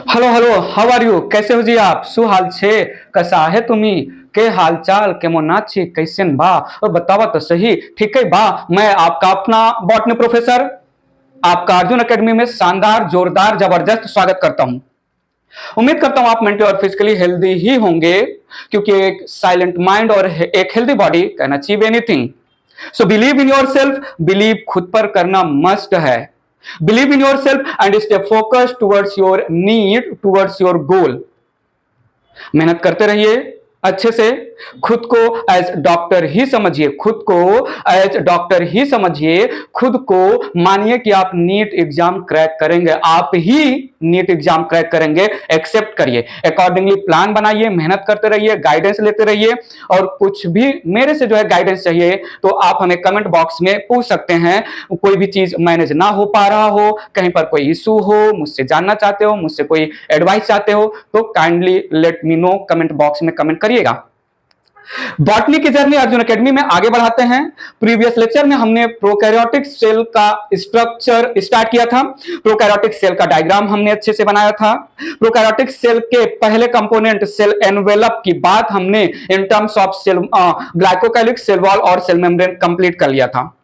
Hello hello, how are you? कैसे हो जी आप? શું હાલ છે? कसा है तुम्ही? के हाल चाल केमन आछि? कैसन बा? और बतावा तो सही। ठीक है बा? मैं आपका अपना बॉटनी प्रोफेसर आपका अर्जुन एकेडमी में शानदार जोरदार जबरदस्त स्वागत करता हूं। उम्मीद करता हूं आप मेंटली और फिजिकली हेल्दी ही होंगे, क्योंकि एक साइलेंट माइंड और एक healthy body can achieve anything. So believe in your self, believe खुद पर करना मस्ट है। Believe in your self and stay focused towards your need, towards your goal. मेहनत करते रहिए अच्छे से। खुद को एज डॉक्टर ही समझिए, खुद को एज डॉक्टर ही समझिए। खुद को मानिए कि आप नीट एग्जाम क्रैक करेंगे, आप ही नीट एग्जाम क्रैक करेंगे। एक्सेप्ट करिए, अकॉर्डिंगली प्लान बनाइए, मेहनत करते रहिए, गाइडेंस लेते रहिए। और कुछ भी मेरे से जो है गाइडेंस चाहिए तो आप हमें कमेंट बॉक्स में पूछ सकते हैं। कोई भी चीज मैनेज ना हो पा रहा हो, कहीं पर कोई इशू हो, मुझसे जानना चाहते हो, मुझसे कोई एडवाइस चाहते हो, तो kindly let me know, comment box में कमेंट करिएगा। बॉटनी की जर्नी अर्जुन एकेडमी में आगे बढ़ाते हैं। प्रीवियस लेक्चर में हमने प्रोकैरियोटिक सेल का स्ट्रक्चर स्टार्ट किया था। प्रोकैरियोटिक सेल का डायग्राम हमने अच्छे से बनाया था। प्रोकैरियोटिक सेल के पहले कंपोनेंट सेल एनवेलप की बात हमने in terms of cell glycocalyx, cell wall और सेल मेम्ब्रेन कंप्लीट कर लिया था।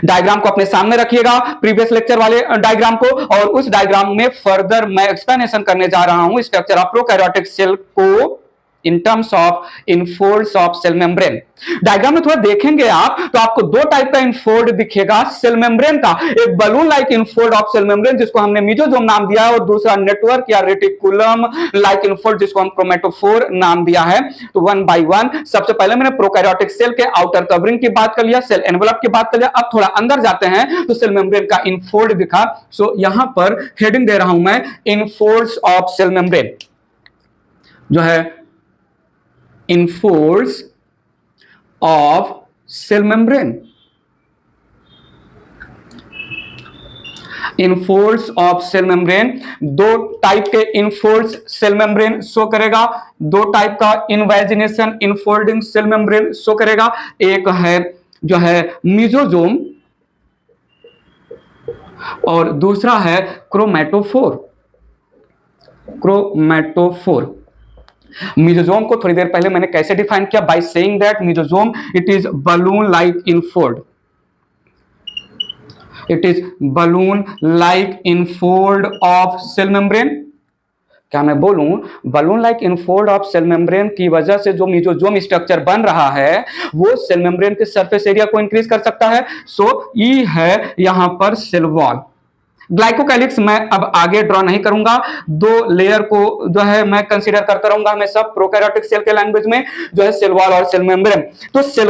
डायग्राम को अपने सामने रखिएगा, प्रीवियस लेक्चर वाले डायग्राम को, और उस डायग्राम में फर्दर मैं एक्सप्लेनेशन करने जा रहा हूं स्ट्रक्चर ऑफ प्रोकैरियोटिक सेल को in terms of infolds of cell membrane. Diagram में थोड़ा देखेंगे आप तो आपको दो टाइप का इनफोल्ड दिखेगा सेल मेम्ब्रेन का। एक balloon like infold of cell membrane जिसको हमने मेसोजोम नाम दिया है, और दूसरा नेटवर्क या रेटिकुलम लाइक इनफोल्ड जिसको हम क्रोमेटोफोर नाम दिया है। तो वन बाय वन सबसे पहले मैंने प्रोकैरियोटिक सेल के आउटर कवरिंग की बात कर लिया, सेल एनवेलप की बात कर लिया। अब थोड़ा अंदर जाते हैं तो सेल मेम्ब्रेन का इनफोल्ड दिखा। सो यहां पर हेडिंग दे रहा हूं मैं, इनफोल्ड्स ऑफ सेल मेम्ब्रेन, जो है infolds of cell membrane. Infolds of cell membrane, दो टाइप के इनफोल्ड्स सेल मेम्ब्रेन शो करेगा। दो टाइप का invagination infolding cell membrane show करेगा। एक है जो है मेसोजोम और दूसरा है क्रोमेटोफोर। क्रोमेटोफोर मेसोजोम को थोड़ी देर पहले मैंने कैसे डिफाइन किया? By saying that mesosome it is balloon like infold. It is balloon like infold of cell membrane. क्या मैं बोलूं, balloon like infold of cell membrane की वजह से जो मेसोजोम स्ट्रक्चर बन रहा है वो सेल मेम्ब्रेन के सरफेस एरिया को इंक्रीज कर सकता है। सो ई है यहां पर सेल वॉल। ग्लाइकोकाइलिक्स मैं अब आगे ड्रॉ नहीं करूंगा, दो लेयर को जो है मैं कंसीडर करता रहूंगा हमेशा प्रोकैरियोटिक सेल के लैंग्वेज में, जो है सेल वॉल और सेल मेम्ब्रेन। तो सेल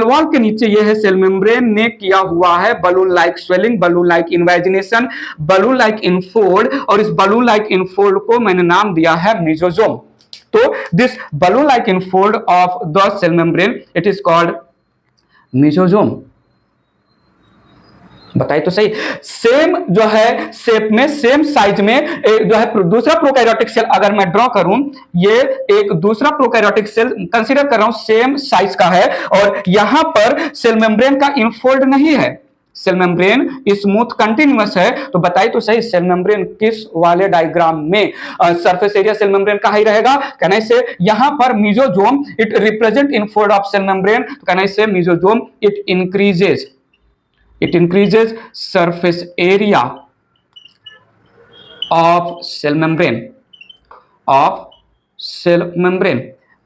वॉल के नीचे ये है सेल मेम्ब्रेन ने किया हुआ है balloon like swelling, balloon like invagination, balloon like infold, और इस बलून लाइक इनफोल्ड को मैंने नाम दिया है मेसोजोम। तो this balloon like infold of the cell membrane it is called mesosome. बताइए तो सही। सेम जो है शेप में, सेम साइज में जो है दूसरा प्रोकैरियोटिक सेल अगर मैं ड्रॉ करूं, ये एक दूसरा प्रोकैरियोटिक सेल कंसीडर कर रहा हूं, सेम साइज का है, और यहां पर सेल मेम्ब्रेन का इनफोल्ड नहीं है, सेल मेम्ब्रेन स्मूथ कंटिन्यूअस है। तो बताइए तो सही, सेल मेम्ब्रेन किस वाले डायग्राम में सरफेस एरिया सेल मेम्ब्रेन का ही रहेगा? कैन आई से यहां पर mesosome it represent infold of cell membrane, can I say mesosome it increases surface area of cell membrane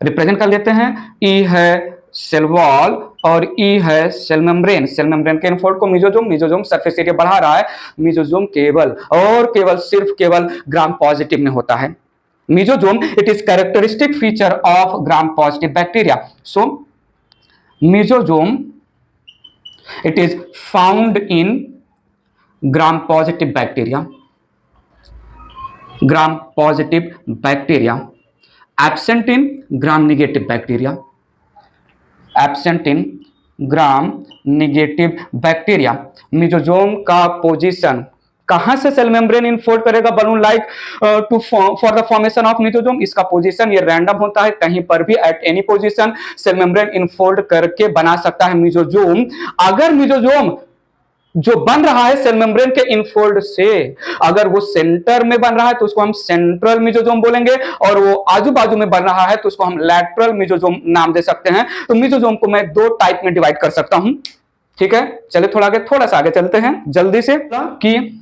represent कर लेते हैं। E है सेल वॉल और E है सेल मेम्ब्रेन। सेल मेम्ब्रेन के इनफोल्ड को मेसोजोम सरफेस एरिया बढ़ा रहा है। मेसोजोम केवल ग्राम पॉजिटिव में होता है। Mesosome it is characteristic feature of gram positive bacteria. So mesosome it is found in gram positive bacteria, absent in gram negative bacteria। Mesosome का पोजीशन कहां से सेल मेम्ब्रेन इनफोल्ड करेगा balloon like to for the formation of mesosome? इसका position ये random होता है, कहीं पर भी at any position cell membrane infold करके बना सकता है मेसोजोम। अगर मेसोजोम जो बन रहा है सेल मेम्ब्रेन के इनफोल्ड से, अगर वो सेंटर में बन रहा है तो उसको हम सेंट्रल मेसोजोम बोलेंगे, और वो आजू बाजू में बन रहा है तो उसको हम लैटरल मेसोजोम नाम दे सकते हैं। तो मेसोजोम को मैं दो टाइप में डिवाइड कर सकता हूं। ठीक है, चलिए थोड़ा सा आगे चलते हैं जल्दी से कि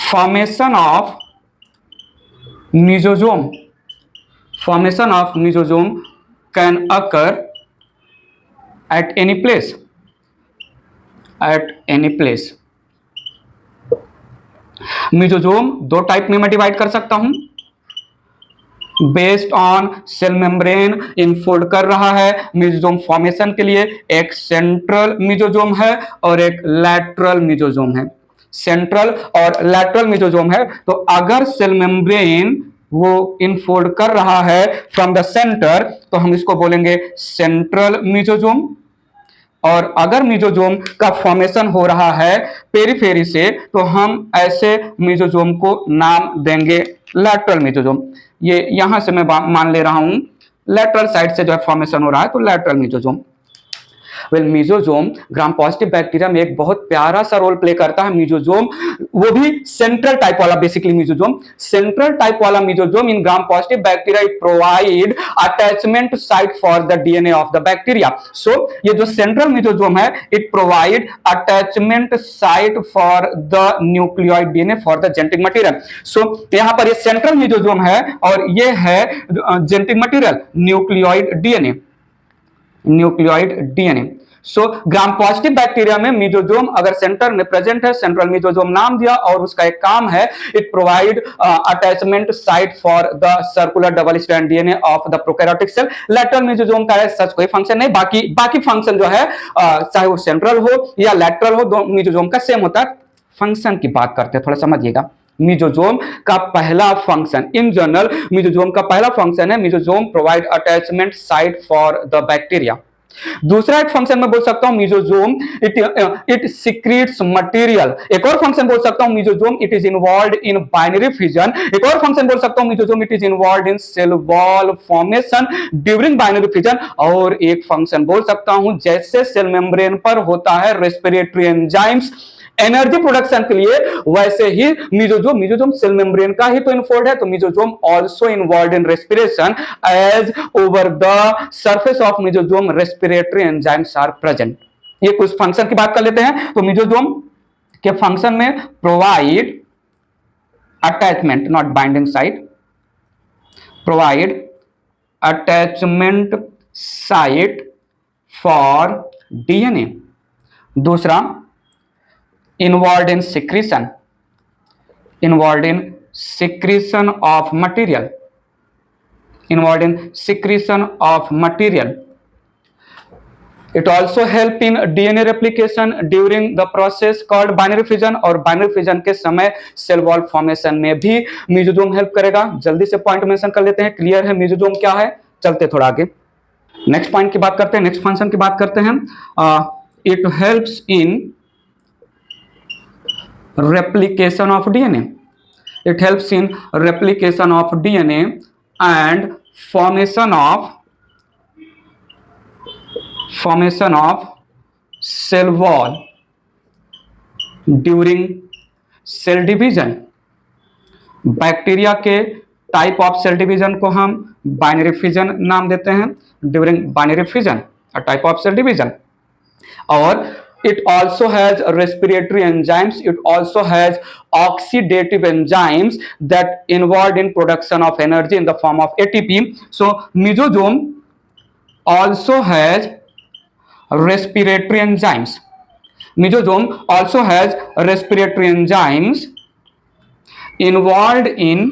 formation of mesosome can occur at any place mesosome दो टाइप में मैं डिवाइड कर सकता हूं, based on cell membrane infold कर रहा है मेसोजोम फॉर्मेशन के लिए। एक सेंट्रल मेसोजोम है और एक लैटरल मेसोजोम है। सेंट्रल और लैटरल मेसोजोम है, तो अगर सेल मेम्ब्रेन वो इनफोल्ड कर रहा है फ्रॉम द सेंटर तो हम इसको बोलेंगे सेंट्रल मेसोजोम, और अगर मेसोजोम का फॉर्मेशन हो रहा है पेरिफेरी से तो हम ऐसे मेसोजोम को नाम देंगे लैटरल मेसोजोम। ये यहां से मैं मान ले रहा हूं लैटरल साइड से जो है फॉर्मेशन हो रहा है तो lateral mesosome. Well mesosome gram positive bacteria में एक बहुत प्यारा सा रोल प्ले करता है। मेसोजोम वो भी सेंट्रल टाइप वाला, बेसिकली मेसोजोम सेंट्रल टाइप वाला mesosome in gram positive bacteria it provide attachment site for the DNA of the bacteria. So ये जो सेंट्रल मेसोजोम है it provide attachment site for the nucleoid DNA for the genetic material. So यहां पर ये central mesosome है और ये है genetic material nucleoid DNA. So gram positive bacteria में मेसोजोम अगर सेंटर में प्रेजेंट है, सेंट्रल मेसोजोम नाम दिया, और उसका एक काम है it provide attachment site for the circular double strand DNA of the prokaryotic cell. Lateral mesosome का सच कोई फंक्शन नहीं, बाकी फंक्शन जो है चाहे वो सेंट्रल हो या लैटरल हो, दो मेसोजोम का सेम होता है। फंक्शन की बात करते हैं, थोड़ा समझिएगा। मेसोजोम का पहला फंक्शन, इन जनरल मेसोजोम का पहला फंक्शन है mesosome provide attachment site for the bacteria. दूसरा एक फंक्शन मैं बोल सकता हूं मेसोजोम इट सीक्रेट्स मटेरियल। एक और फंक्शन बोल सकता हूं mesosome it is involved in binary fission. एक और फंक्शन बोल सकता हूं mesosome it is involved in cell wall formation during binary fission. और एक फंक्शन बोल सकता हूं जैसे सेल मेम्ब्रेन पर होता है रेस्पिरेटरी एंजाइम्स एनर्जी प्रोडक्शन के लिए, वैसे ही मेसोजोम सेल मेम्ब्रेन का ही तो इन्फोल्ड है, तो mesosome also involved in respiration as over the surface of mesosome respiratory enzymes are present. ये कुछ फंक्शन की बात कर लेते हैं। तो मेसोजोम के फंक्शन में provide attachment not binding site, provide attachment site for DNA. दूसरा involved in secretion of material, it also help in DNA replication during the process called binary fission, और binary fission के समय सेल वॉल फॉर्मेशन में भी मेसोजोम help करेगा। जल्दी से point mention कर लेते हैं, क्लियर है मेसोजोम क्या है। चलते थोड़ा आगे नेक्स्ट पॉइंट की बात करते हैं, नेक्स्ट फंक्शन की बात करते हैं। It helps in replication of DNA. It helps in replication of DNA and formation of cell wall during cell division. Bacteria के टाइप ऑफ सेल डिवीजन को हम बाइनरी फिजन नाम देते हैं, during binary fission a type of cell division. और it also has respiratory enzymes, it also has oxidative enzymes that involved in production of energy in the form of ATP. So mesosome also has respiratory enzymes. Mesosome also has respiratory enzymes involved in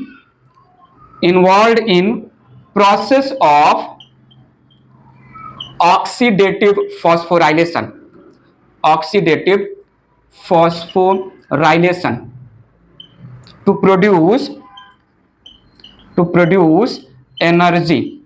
process of oxidative phosphorylation to produce energy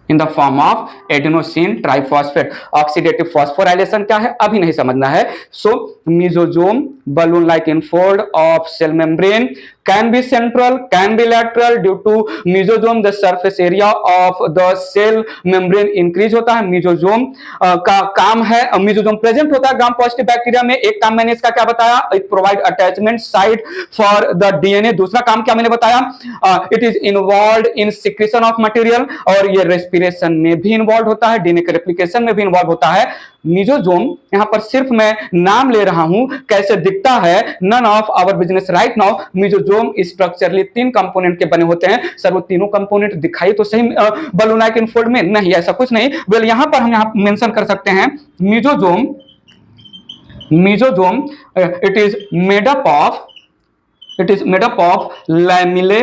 in the form of adenosine triphosphate. Oxidative phosphorylation क्या है अभी नहीं समझना है। सो मेसोजोम balloon like infold of cell membrane can be central, can be lateral. Due to mesosome the surface area of the cell membrane increase होता है। मेसोजोम का काम है, मेसोजोम प्रेजेंट होता है ग्राम पॉजिटिव बैक्टीरिया में। एक काम मैंने इसका क्या बताया, it provide attachment site for the DNA. दूसरा काम क्या मैंने बताया, it is involve in secretion of material, और ये रेस्पिरेशन में भी इन्वॉल्व होता है, डीएनए के रेप्लिकेशन में भी इन्वॉल्व होता है। मेसोजोम यहां पर सिर्फ मैं नाम ले रहा हूं, कैसे दिखता है none of our business right now. Mesosome structurally 3 component के बने होते हैं। सर वो तीनों कंपोनेंट दिखाई तो सही बलूनाइक इनफोल्ड में नहीं, ऐसा कुछ नहीं। वेल यहां पर हम यहां मेंशन कर सकते हैं मेसोजोम it is made up of lamellae,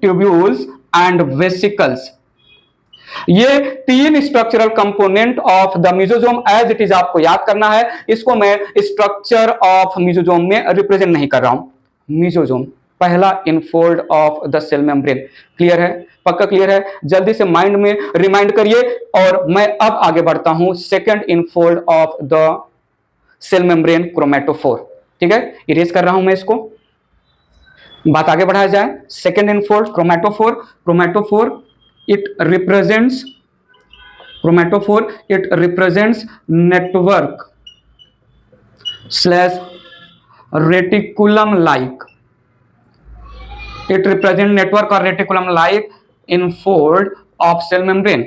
tubules and vesicles। ये 3 structural component of the mesosome as it is आपको याद करना है। इसको मैं स्ट्रक्चर ऑफ मेसोजोम में रिप्रेजेंट नहीं कर रहा हूं। मेसोजोम पहला infold of the cell membrane. Clear है, पक्का क्लियर है? जल्दी से माइंड में रिमाइंड करिए। और मैं अब आगे बढ़ता हूं, second infold of the cell membrane chromatophore. ठीक है, इरेज कर रहा हूं मैं इसको, बात आगे बढ़ाया जाए। Second infold chromatophore it represents network slash reticulum like, it represents network or reticulum like infold of cell membrane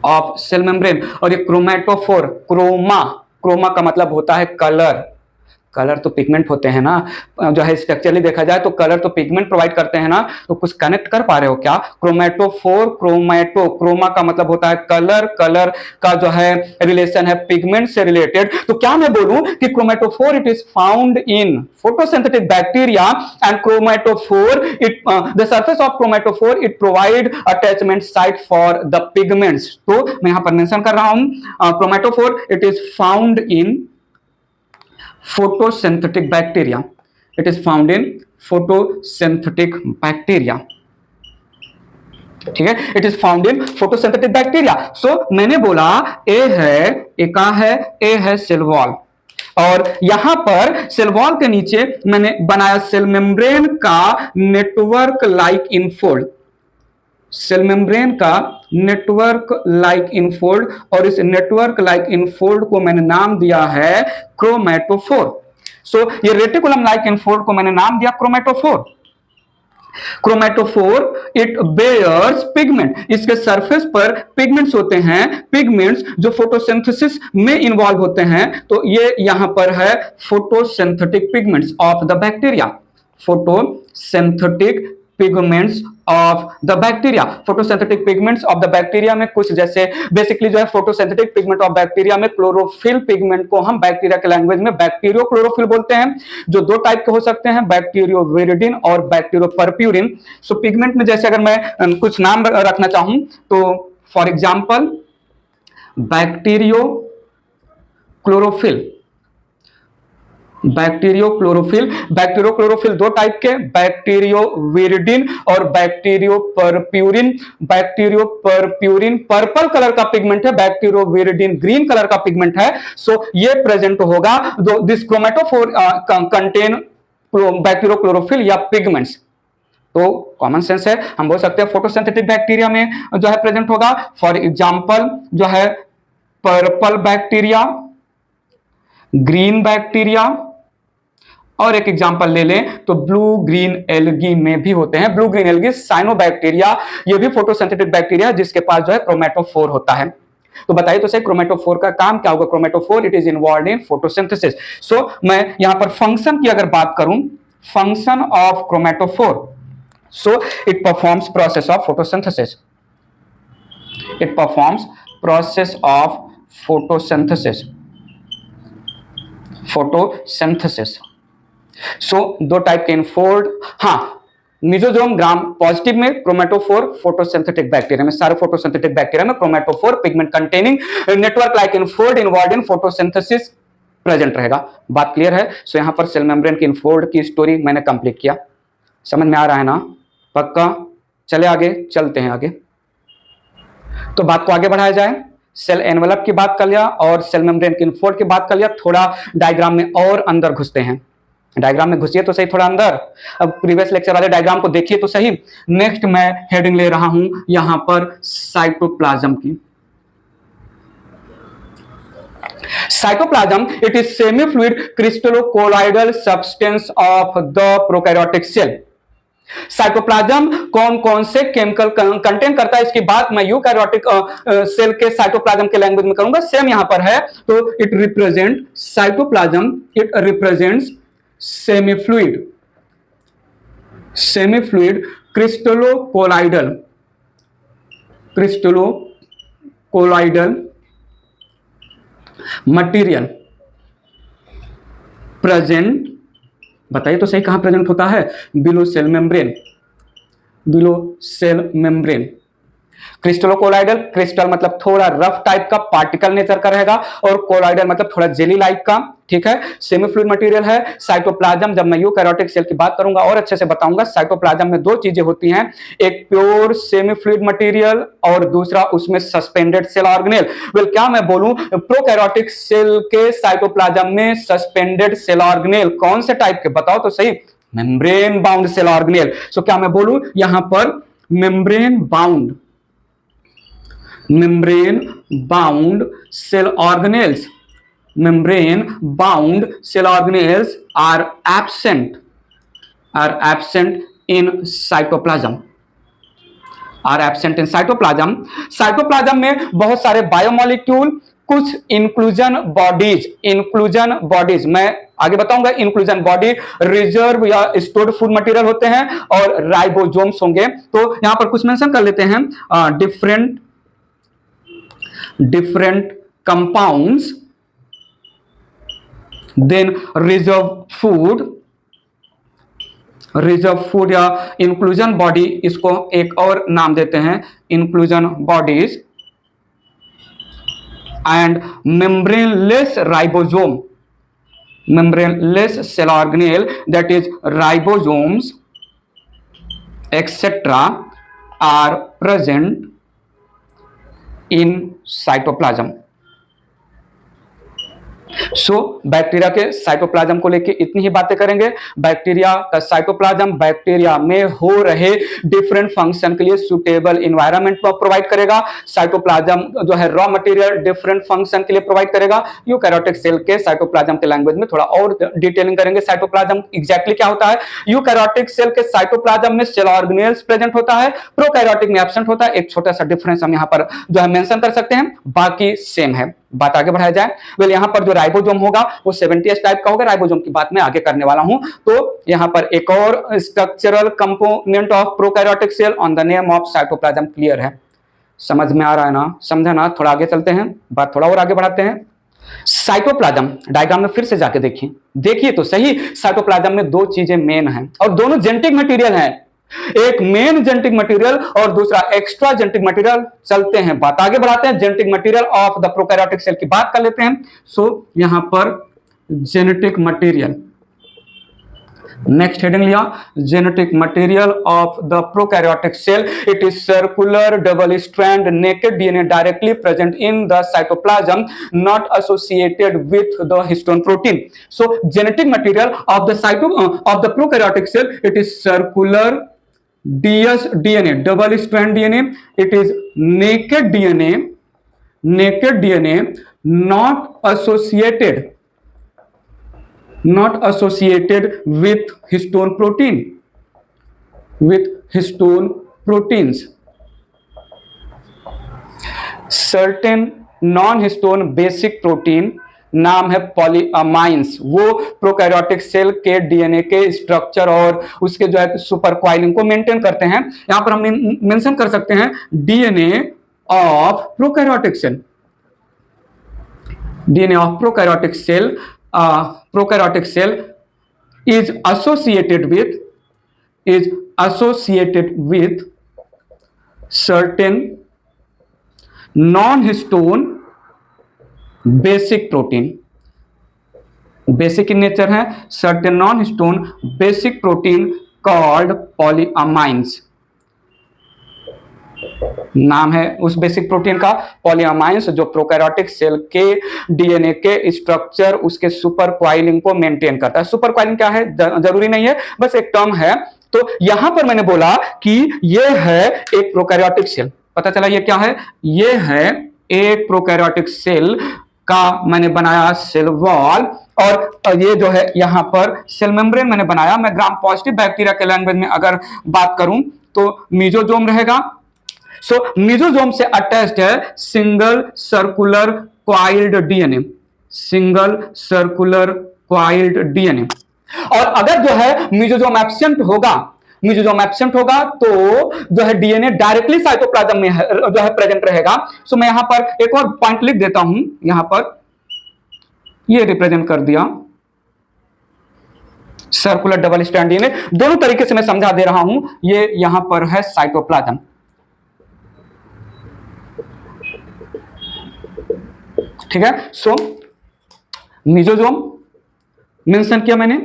और ये क्रोमैटोफोर, क्रोमा का मतलब होता है कलर तो पिगमेंट होते हैं ना, जो है स्ट्रक्चरली देखा जाए तो कलर तो पिगमेंट प्रोवाइड करते हैं ना। तो कुछ कनेक्ट कर पा रहे हो क्या? क्रोमैटोफोर, क्रोमा का मतलब होता है कलर का जो है रिलेशन है पिगमेंट से रिलेटेड। तो क्या मैं बोलूं कि chromatophore it is found in photosynthetic bacteria and chromatophore the surface of chromatophore it provide attachment site for the pigments. तो मैं यहां पर मेंशन कर रहा हूं chromatophore it is found in photosynthetic bacteria, it is found in photosynthetic bacteria। ठीक है, it is found in photosynthetic bacteria. So मैंने बोला ए है सेल वॉल, और यहां पर सेल वॉल के नीचे मैंने बनाया सेल मेम्ब्रेन का network like infold, cell membrane का नेटवर्क लाइक इनफोल्ड, और इस नेटवर्क लाइक इनफोल्ड को मैंने नाम दिया है क्रोमैटोफोर। सो ये रेटिकुलम लाइक इनफोल्ड को मैंने नाम दिया क्रोमैटोफोर इट बेयर्स पिगमेंट, इसके सरफेस पर पिगमेंट्स होते हैं, पिगमेंट्स जो फोटोसिंथेसिस में इन्वॉल्व होते हैं। तो ये यहां पर है photosynthetic pigments of the bacteria, photosynthetic pigments of the bacteria. Photosynthetic pigments of the bacteria में कुछ जैसे बेसिकली जो है फोटोसिंथेटिक पिगमेंट ऑफ बैक्टीरिया में क्लोरोफिल पिगमेंट को हम बैक्टीरिया के लैंग्वेज में बैक्टीरियो क्लोरोफिल बोलते हैं, जो 2 टाइप के हो सकते हैं, बैक्टीरियोविरिडिन और बैक्टीरियोपर्प्यूरिन। सो पिगमेंट में जैसे अगर मैं कुछ नाम रखना चाहूं तो for example bacterio chlorophyll 2 type के, बैक्टीरियोविरिडिन और बैक्टीरियोपर्प्यूरिन। बैक्टीरियोपर्प्यूरिन पर्पल कलर का पिगमेंट है, बैक्टीरियोविरिडिन ग्रीन कलर का पिगमेंट है। सो ये प्रेजेंट होगा जो this chromatophore contain bacterio chlorophyll या पिगमेंट्स। तो कॉमन सेंस है, हम बोल सकते हैं फोटोसिंथेटिक बैक्टीरिया में जो है प्रेजेंट होगा। फॉर एग्जांपल जो है पर्पल बैक्टीरिया, ग्रीन बैक्टीरिया, और एक एग्जांपल ले लें तो ब्लू ग्रीन एल्गी में भी होते हैं। ब्लू ग्रीन एल्गी साइनोबैक्टीरिया, ये भी फोटोसिंथेटिक बैक्टीरिया जिसके पास जो है क्रोमैटोफोर होता है। तो बताइए तो सही क्रोमैटोफोर का काम क्या होगा? Chromatophore it is involved in photosynthesis. So मैं यहां पर फंक्शन की अगर बात करूं, function of chromatophore, so it performs process of photosynthesis, it performs process of photosynthesis. So 2 type के इनफोल्ड, हाँ मेसोजोम ग्राम पॉजिटिव में, क्रोमैटोफोर फोटोसिंथेटिक बैक्टीरिया में, सारे फोटोसिंथेटिक बैक्टीरिया में chromatophore pigment containing network like infold involved in photosynthesis present रहेगा। बात clear है? So यहां पर सेल मेम्ब्रेन की इनफोल्ड की स्टोरी मैंने कंप्लीट किया। समझ में आ रहा है ना? पक्का? चले आगे चलते हैं आगे। तो बात को आगे बढ़ाया जाए। सेल एनवेलप की बात कर लिया और सेल मेम्ब्रेन के इनफोल्ड की बात कर लिया। थोड़ा डायग्राम में और अंदर घुसते हैं। डायग्राम में घुसिए तो सही थोड़ा अंदर। अब प्रीवियस लेक्चर वाले डायग्राम को देखिए तो सही। नेक्स्ट मैं हेडिंग ले रहा हूं यहां पर साइटोप्लाज्म की। Cytoplasm, it is semi-fluid crystallocolloidal substance of the prokaryotic cell. Cytoplasm कौन कौन से केमिकल कंटेन करता है, इसकी बात मैं यूकैरियोटिक सेल के साइटोप्लाज्म के लैंग्वेज में करूंगा। सेम यहां पर है। तो it represent cytoplasm, it represents semi fluid crystallocolloidal material present, बताइए तो सही कहां प्रेजेंट होता है? Below cell membrane. Crystallocolloidal, crystal मतलब थोड़ा रफ टाइप का पार्टिकल नेचर का रहेगा और कोलाइडल मतलब थोड़ा जेली लाइक का। ठीक है, सेमी फ्लूइड मटेरियल है। साइटोप्लाज्म जब मैं यूकैरियोटिक सेल की बात करूंगा और अच्छे से बताऊंगा। साइटोप्लाज्म में दो चीजें होती हैं, एक प्योर सेमी फ्लूइड मटेरियल और दूसरा उसमें सस्पेंडेड सेल ऑर्गेनेल। वेल क्या मैं बोलूं, प्रोकैरियोटिक सेल के साइटोप्लाज्म में सस्पेंडेड सेल ऑर्गेनेल कौन से टाइप के, बताओ तो सही? Membrane bound cell organelle. So क्या मैं बोलूं यहां पर membrane bound cell organelles, membrane bound cell organelles are absent in cytoplasm, cytoplasm में बहुत सारे बायोमोलिक्यूल, कुछ इंक्लूजन बॉडीज मैं आगे बताऊंगा। इंक्लूजन बॉडी रिजर्व या स्टोर्ड फूड मटेरियल होते हैं और राइबोसोम्स होंगे। तो यहां पर कुछ मेंशन कर लेते हैं। different compounds, then reserve food या inclusion body, इसको एक और नाम देते हैं inclusion bodies, and membraneless cell organelle, that is ribosomes etc. are present in cytoplasm. So bacteria के साइटोप्लाज्म को लेके इतनी ही बातें करेंगे। बैक्टीरिया का साइटोप्लाज्म बैक्टीरिया में हो रहे डिफरेंट फंक्शन के लिए सुटेबल इन्वायरमेंट प्रोवाइड करेगा। साइटोप्लाज्म जो है रॉ मटेरियल डिफरेंट फंक्शन के लिए प्रोवाइड करेगा। यूकैरियोटिक सेल के साइटोप्लाज्म के लैंग्वेज में थोड़ा और डिटेलिंग करेंगे। साइटोप्लाज्म एग्जैक्टली क्या होता है। यूकैरियोटिक सेल के साइटोप्लाज्म में सेल ऑर्गेनेल्स प्रेजेंट होता है, प्रोकैरियोटिक में एब्सेंट होता है। एक छोटा सा डिफरेंस हम यहाँ पर जो है मेंशन कर सकते हैं, बाकी सेम है। बात आगे बढ़ाया जाए। वेल यहां पर जो राइबोसोम होगा वो 70s टाइप का होगा। राइबोसोम की बात मैं आगे करने वाला हूं। तो यहां पर एक और structural component of prokaryotic cell on the name of cytoplasm clear है? समझ में आ रहा है ना? समझा ना? थोड़ा आगे चलते हैं, बात थोड़ा और आगे बढ़ाते हैं। साइटोप्लाज्म डायग्राम में फिर से जाके देखिए तो सही। साइटोप्लाज्म में दो चीजें मेन हैं और दोनों जेनेटिक मटेरियल हैं। एक मेन जेनेटिक मटेरियल और दूसरा एक्स्ट्रा जेनेटिक मटेरियल। चलते हैं, बात आगे बढ़ाते हैं। Genetic material of the prokaryotic cell की बात कर लेते हैं। सो यहां पर जेनेटिक मटेरियल, नेक्स्ट हेडिंग लिया, genetic material of the prokaryotic cell. It is circular double strand naked DNA directly present in the cytoplasm, not associated with the histone protein. So genetic material of the prokaryotic cell, it is circular DNA, double strand DNA. It is naked DNA, not associated with histone proteins. Certain non-histone basic protein, नाम है पॉलीअमाइंस, वो prokaryotic cell के DNA के structure और उसके जो है super coiling को मेंटेन करते हैं। यहां पर हम मेंशन कर सकते हैं DNA of prokaryotic cell is associated with certain non-histone basic protein, basic in nature है, certain non histone basic protein called polyamines. नाम है उस बेसिक प्रोटीन का पॉलीअमाइंस, जो प्रोकैरियोटिक सेल के डीएनए के स्ट्रक्चर, उसके सुपर क्वाइलिंग को मेंटेन करता है। सुपर क्वाइलिंग क्या है जरूरी नहीं है, बस एक टर्म है। तो यहां पर मैंने बोला कि ये है एक प्रोकैरियोटिक सेल, पता चला ये क्या है, ये है एक प्रोकैरियोटिक सेल का मैंने बनाया सेल वॉल, और ये जो है यहां पर सेल मेम्ब्रेन मैंने बनाया। मैं ग्राम पॉजिटिव बैक्टीरिया के लैंग्वेज में अगर बात करूं तो मीजोजोम रहेगा। सो मीजोजोम से अटैच्ड है single circular coiled DNA, single circular coiled DNA. और अगर जो है मीजोजोम एब्सेंट होगा, मीजोजोम एब्सेंट होगा तो जो है डीएनए डायरेक्टली साइटोप्लाज्म में जो है प्रेजेंट रहेगा। सो मैं यहां पर एक और पॉइंट लिख देता हूं, यहां पर ये रिप्रेजेंट कर दिया सर्कुलर डबल स्ट्रैंड डीएनए। दोनों तरीके से मैं समझा दे रहा हूं। ये यहां पर है साइटोप्लाज्म, ठीक है। सो मीजोजोम मेंशन किया मैंने,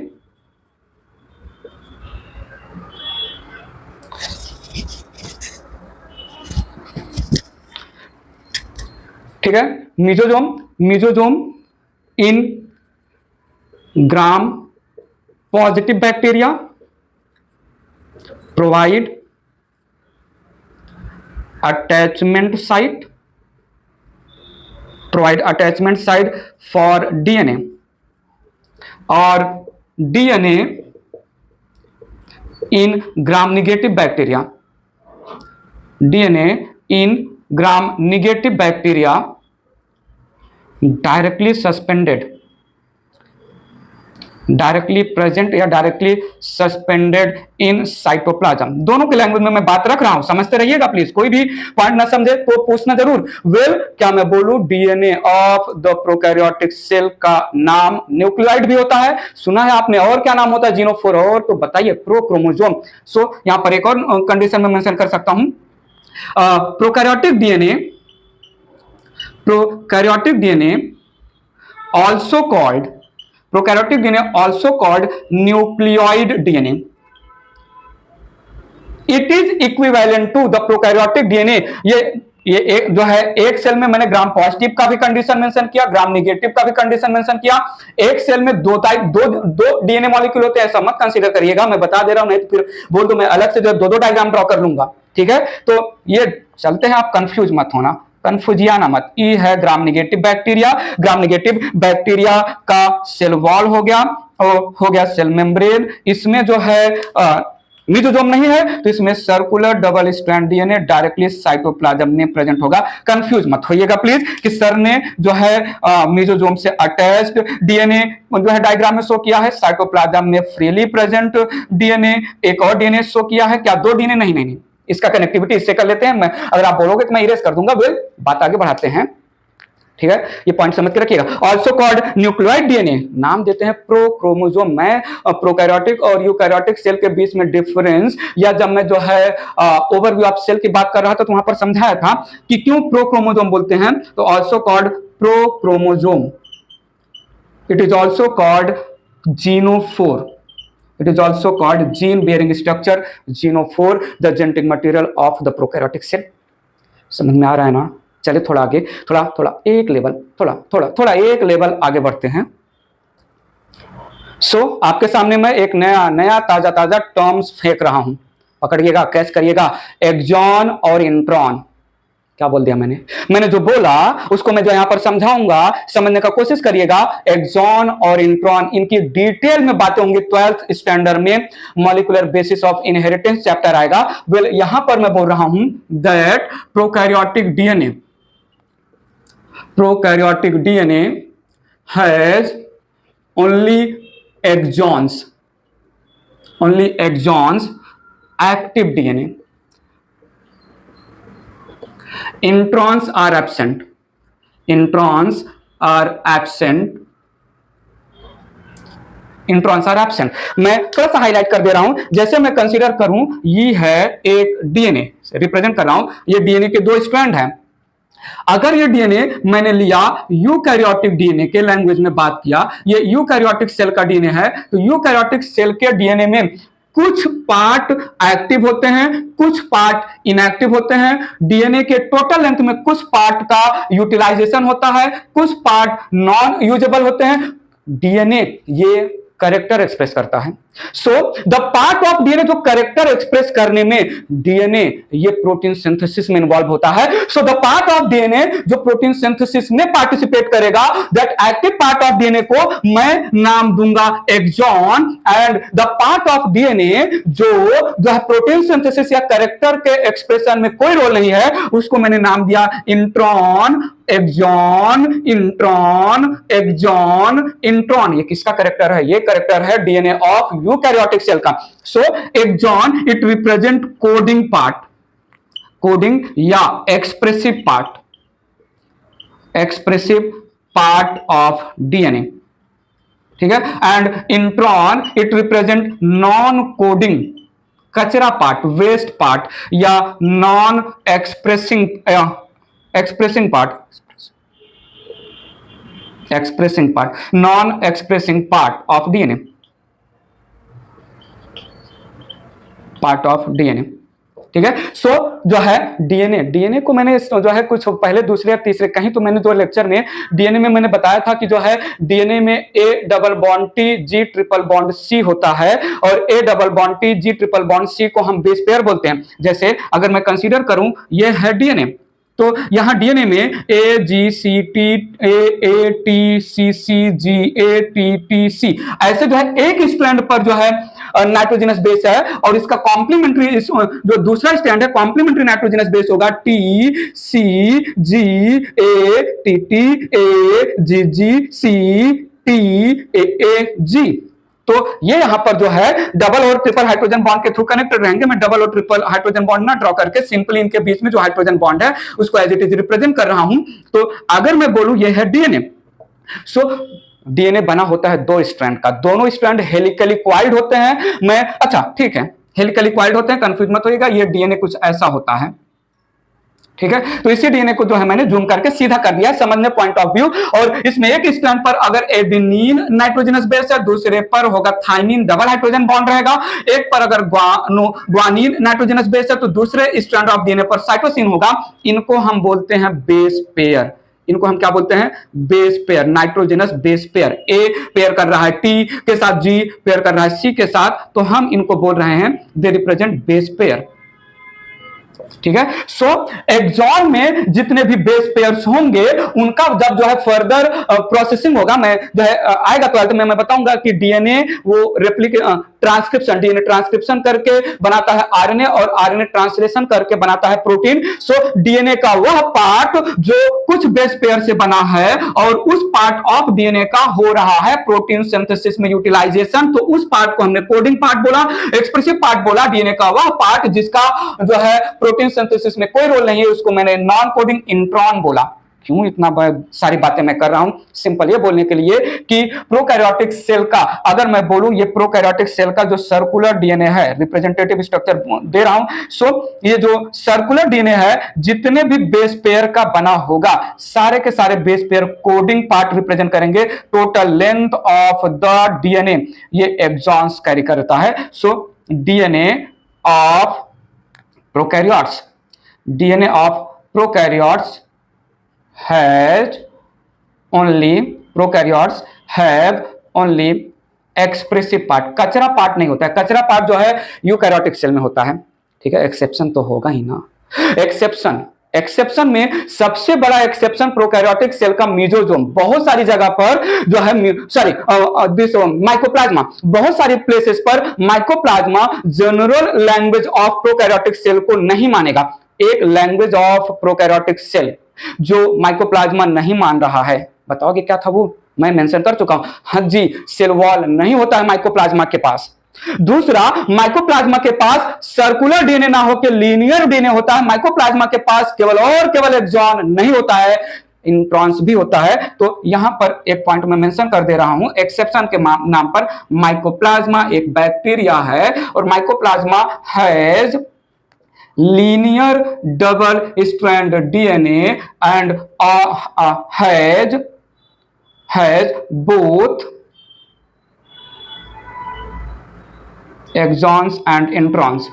ठीक है। Mesosome, mesosome in gram positive bacteria provide attachment site, provide attachment site for DNA, और DNA in gram negative bacteria, DNA in gram negative bacteria directly suspended, directly present या directly suspended in cytoplasm. दोनों के language में मैं बात रख रहा हूं, समझते रहिएगा प्लीज। कोई भी पॉइंट ना समझे तो पूछना जरूर। वेल क्या मैं बोलूं, DNA of the prokaryotic cell का नाम न्यूक्लियोइड भी होता है, सुना है आपने। और क्या नाम होता है जीनोफोर, और तो बताइए प्रोक्रोमोसोम। सो यहां पर एक और कंडीशन में मेंशन कर सकता हूं, prokaryotic DNA, prokaryotic DNA also called, prokaryotic DNA also called nucleoid DNA. It is equivalent to the prokaryotic DNA. ये एक जो है, एक सेल में मैंने ग्राम पॉजिटिव का भी कंडीशन मेंशन किया, ग्राम निगेटिव का भी कंडीशन मेंशन किया। एक सेल में दो डीएनए मॉलिक्यूल होते हैं, ऐसा मत कंसीडर करिएगा, मैं बता दे रहा हूं, नहीं तो फिर बोल दो मैं अलग से जो दो डायग्राम ड्रॉ कर लूंगा, ठीक है। तो ये चलते हैं, आप कंफ्यूज मत होना, कन्फ्यूजियाना मत। ई है ग्राम निगेटिव बैक्टीरिया, ग्राम निगेटिव बैक्टीरिया का सेल वॉल हो गया, और हो गया सेल मेम्ब्रेन। इसमें जो है मीजोजोम नहीं है, तो इसमें circular double strand DNA directly cytoplasm में प्रेजेंट होगा। कंफ्यूज मत होइएगा प्लीज कि सर ने जो है मीजोजोम से अटैच्ड डीएनए जो है डायग्राम में शो किया है, साइटोप्लाज्म में फ्रीली प्रेजेंट डीएनए एक और डीएनए शो किया है। क्या दो डीएनए? नहीं नहीं नहीं, इसका कनेक्टिविटी इससे कर लेते हैं। मैं अगर आप बोलोगे तो मैं इरेज कर दूंगा। वेल बात आगे बढ़ाते हैं, ठीक है। ये पॉइंट समझ के रखिएगा। ऑल्सो कॉल्ड न्यूक्लियोइड डीएनए, नाम देते हैं प्रोक्रोमोसोम। मैं प्रोकैरियोटिक और यूकैरियोटिक सेल के बीच में डिफरेंस, या जब मैं जो है ओवरव्यू ऑफ सेल की बात कर रहा था तो वहां पर समझाया था कि क्यों प्रोक्रोमोसोम बोलते हैं। तो also called prochromosome, it is also called genophore, it is also called gene bearing structure, genophore, the genetic material of the prokaryotic cell। समझ में आ रहा है ना? चलिए थोड़ा आगे, थोड़ा एक लेवल, थोड़ा एक लेवल आगे बढ़ते हैं। सो आपके सामने मैं एक नया ताजा टर्म्स फेंक रहा हूं, पकड़िएगा, कैच करिएगा। एक्सॉन और इंट्रॉन, क्या बोल दिया मैंने जो बोला उसको मैं जो यहां पर समझाऊंगा, समझने का कोशिश करिएगा। एक्सॉन और इंट्रॉन, इनकी डिटेल में बातें होंगी 12th स्टैंडर्ड में, molecular basis of inheritance chapter आएगा। वेल यहां पर मैं बोल रहा हूं that prokaryotic DNA has only exons, active DNA, introns are absent, introns are absent। मैं थोड़ा सा हाईलाइट कर दे रहा हूं। जैसे मैं कंसीडर करूं, ये है एक डीएनए, रिप्रेजेंट कर रहा हूं, ये डीएनए के दो स्ट्रैंड हैं। अगर ये डीएनए मैंने लिया यूकैरियोटिक डीएनए के लैंग्वेज में बात किया, ये यूकैरियोटिक सेल का डीएनए है, तो यूकैरियोटिक सेल के डीएनए में कुछ पार्ट एक्टिव होते हैं, कुछ पार्ट इनएक्टिव होते हैं। डीएनए के टोटल लेंथ में कुछ पार्ट का यूटिलाइजेशन होता है, कुछ पार्ट नॉन यूजेबल होते हैं। डीएनए ये करेक्टर एक्सप्रेस करता है। So the part of DNA जो करेक्टर एक्सप्रेस करने में डीएनए ये प्रोटीन सिंथेसिस में इन्वॉल्व होता है। So the part of DNA जो प्रोटीन सिंथेसिस में पार्टिसिपेट करेगा, that active part of DNA को मैं नाम दूंगा exon, and the part of DNA जो है प्रोटीन सिंथेसिस या करेक्टर के एक्सप्रेशन में कोई रोल नहीं है, उसको मैंने नाम दिया intron, exon, intron, exon, intron. ये किसका करेक्टर है? ये करेक्टर है डीएनए ऑफ यूकैरियोटिक सेल का। So exon it represent coding part, coding या expressive part, expressive part of DNA, ठीक है। And intron it represent non coding, कचरा पार्ट, वेस्ट पार्ट या non expressing expressing part, expressing part, non expressing part of DNA, part of DNA, ठीक है। सो जो है DNA को मैंने जो है कुछ पहले दूसरे या तीसरे कहीं तो मैंने जो लेक्चर में डीएनए में मैंने बताया था कि जो है डीएनए में A double bond T G triple bond C होता है, और A double bond T G triple bond C को हम बेस पेयर बोलते हैं। जैसे अगर मैं कंसीडर करूं ये है डीएनए, तो यहां डीएनए में A G C T A T C C G A T T C, ऐसे जो है एक स्ट्रैंड पर जो है नाइट्रोजनस बेस है, और इसका कॉम्प्लीमेंट्री जो दूसरा स्ट्रैंड है कॉम्प्लीमेंट्री नाइट्रोजनस बेस होगा T C G A T T A G G C T A G. तो ये यहां पर जो है डबल और ट्रिपल हाइड्रोजन बॉन्ड के थ्रू कनेक्टेड रहेंगे। मैं डबल और ट्रिपल हाइड्रोजन बॉन्ड ना ड्रॉ करके सिंपली इनके बीच में जो हाइड्रोजन बॉन्ड है उसको एज इट इज रिप्रेजेंट कर रहा हूं। तो अगर मैं बोलूं ये है डीएनए, सो डीएनए बना होता है दो स्ट्रैंड का, दोनों स्ट्रैंड हेलिकली क्वाइल्ड होते हैं। मैं अच्छा ठीक है, हेलिकली क्वाइल्ड होते हैं, कंफ्यूज मत होइएगा, ये डीएनए कुछ ऐसा होता है, ठीक है। तो इसी डीएनए को जो है मैंने जूम करके सीधा कर दिया समझने पॉइंट ऑफ व्यू। और इसमें एक स्ट्रैंड पर अगर एडेनिन नाइट्रोजनस बेस है, दूसरे पर होगा थाइमिन डबल हाइड्रोजन बॉन्ड रहेगा। एक पर अगर ग्वानिन नाइट्रोजनस बेस है तो दूसरे स्ट्रैंड ऑफ डीएनए पर साइटोसिन होगा। इनको हम बोलते हैं बेस पेयर, इनको हम क्या बोलते हैं? Base pair, nitrogenous base pair. A pair कर रहा है टी के साथ, जी पेयर कर रहा है सी के साथ, तो हम इनको बोल रहे हैं दे रिप्रेजेंट बेस पेयर, ठीक है। सो एक्सॉन में जितने भी बेस पेयर्स होंगे उनका जब जो है फर्दर प्रोसेसिंग होगा, मैं जो है आएगा तो मैं बताऊंगा कि डीएनए वो ट्रांसक्रिप्शन, डीएनए ट्रांसक्रिप्शन करके बनाता है आरएनए, और आरएनए ट्रांसलेशन करके बनाता है प्रोटीन। सो डीएनए का वह पार्ट जो कुछ बेस पेयर से बना है और उस पार्ट ऑफ डीएनए का हो रहा है प्रोटीन सिंथेसिस में यूटिलाइजेशन, तो उस पार्ट को हमने कोडिंग पार्ट बोला, एक्सप्रेसिव पार्ट बोला। डीएनए का वह पार्ट जिसका जो है प्रोटीन सिंथेसिस में कोई रोल नहीं है उसको मैंने नॉन कोडिंग इंट्रॉन बोला। क्यों इतना सारी बातें मैं कर रहा हूं? सिंपल ये बोलने के लिए कि प्रोकैरियोटिक सेल का, अगर मैं बोलूं ये प्रोकैरियोटिक सेल का जो सर्कुलर डीएनए है, रिप्रेजेंटेटिव स्ट्रक्चर दे रहा हूं। सो ये जो सर्कुलर डीएनए है जितने भी बेस पेयर का बना होगा सारे के सारे base pair coding part represent करेंगे। Total length of the DNA ये एक्सॉन्स कैरी करता है। So DNA of prokaryotes, DNA of prokaryotes has only, prokaryotes have only expressive part, कचरा पार्ट नहीं होता है। कचरा पार्ट जो है यूकैरियोटिक सेल में होता है, ठीक है। एक्सेप्शन तो होगा ही ना। एक्सेप्शन में सबसे बड़ा एक्सेप्शन प्रोकैरियोटिक सेल का मीजोजोम, बहुत सारी जगह पर जो है माइकोप्लाज्मा, बहुत सारी प्लेसेस पर mycoplasma general language of prokaryotic cell को नहीं मानेगा। एक लैंग्वेज ऑफ प्रोकैरियोटिक सेल जो माइकोप्लाज्मा नहीं मान रहा है, बताओगे क्या था वो? मैं मेंशन कर चुका हूं। हाँ जी, सेल वॉल नहीं होता है माइकोप्लाज्मा के पास। दूसरा, माइकोप्लाज्मा के पास सर्कुलर डीएनए ना होकर लीनियर डीएनए होता है। माइकोप्लाज्मा के पास केवल और केवल एक्सॉन नहीं होता है, इंट्रॉन्स भी होता है। तो यहां पर एक पॉइंट में मेंशन कर दे रहा हूं, एक्सेप्शन के नाम पर। माइकोप्लाज्मा एक बैक्टीरिया है और mycoplasma has linear double strand DNA and has both exons and introns.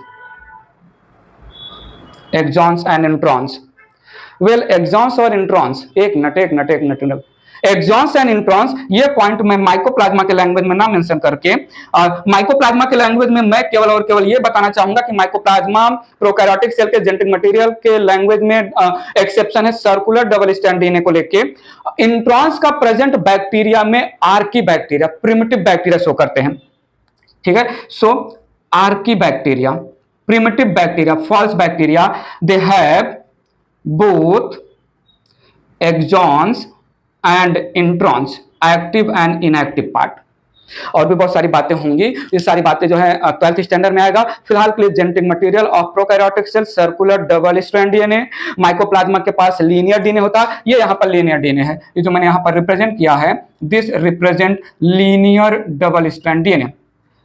Exons and introns. Well, exons और इंट्रॉन्स, एक मिनट, एक्सॉन्स एंड इंट्रॉन्स, ये पॉइंट मैं माइकोप्लाज्मा के लैंग्वेज में ना मेंशन करके माइकोप्लाज्मा के लैंग्वेज में मैं केवल और केवल ये बताना चाहूंगा कि माइकोप्लाज्मा प्रोकैरियोटिक सेल के जेनेटिक मटेरियल के लैंग्वेज में एक्सेप्शन है सर्कुलर डबल स्ट्रैंड डीएनए को लेके। इंट्रॉन्स का प्रेजेंट बैक्टीरिया में archaebacteria, primitive bacteria show करते हैं, ठीक है। So archaebacteria, primitive bacteria, false bacteria, they have both exons and introns, active and inactive part। और भी बहुत सारी बातें होंगी, ये सारी बातें जो है 12th स्टैंडर्ड में आएगा। फिलहाल के लिए genetic material of prokaryotic shell circular double strand DNA. Mycoplasma के पास लीनियर डीएनए होता है, ये यहाँ पर लीनियर डीएनए है, ये जो मैंने यहाँ पर रिप्रेजेंट किया है, this represent linear double strand DNA,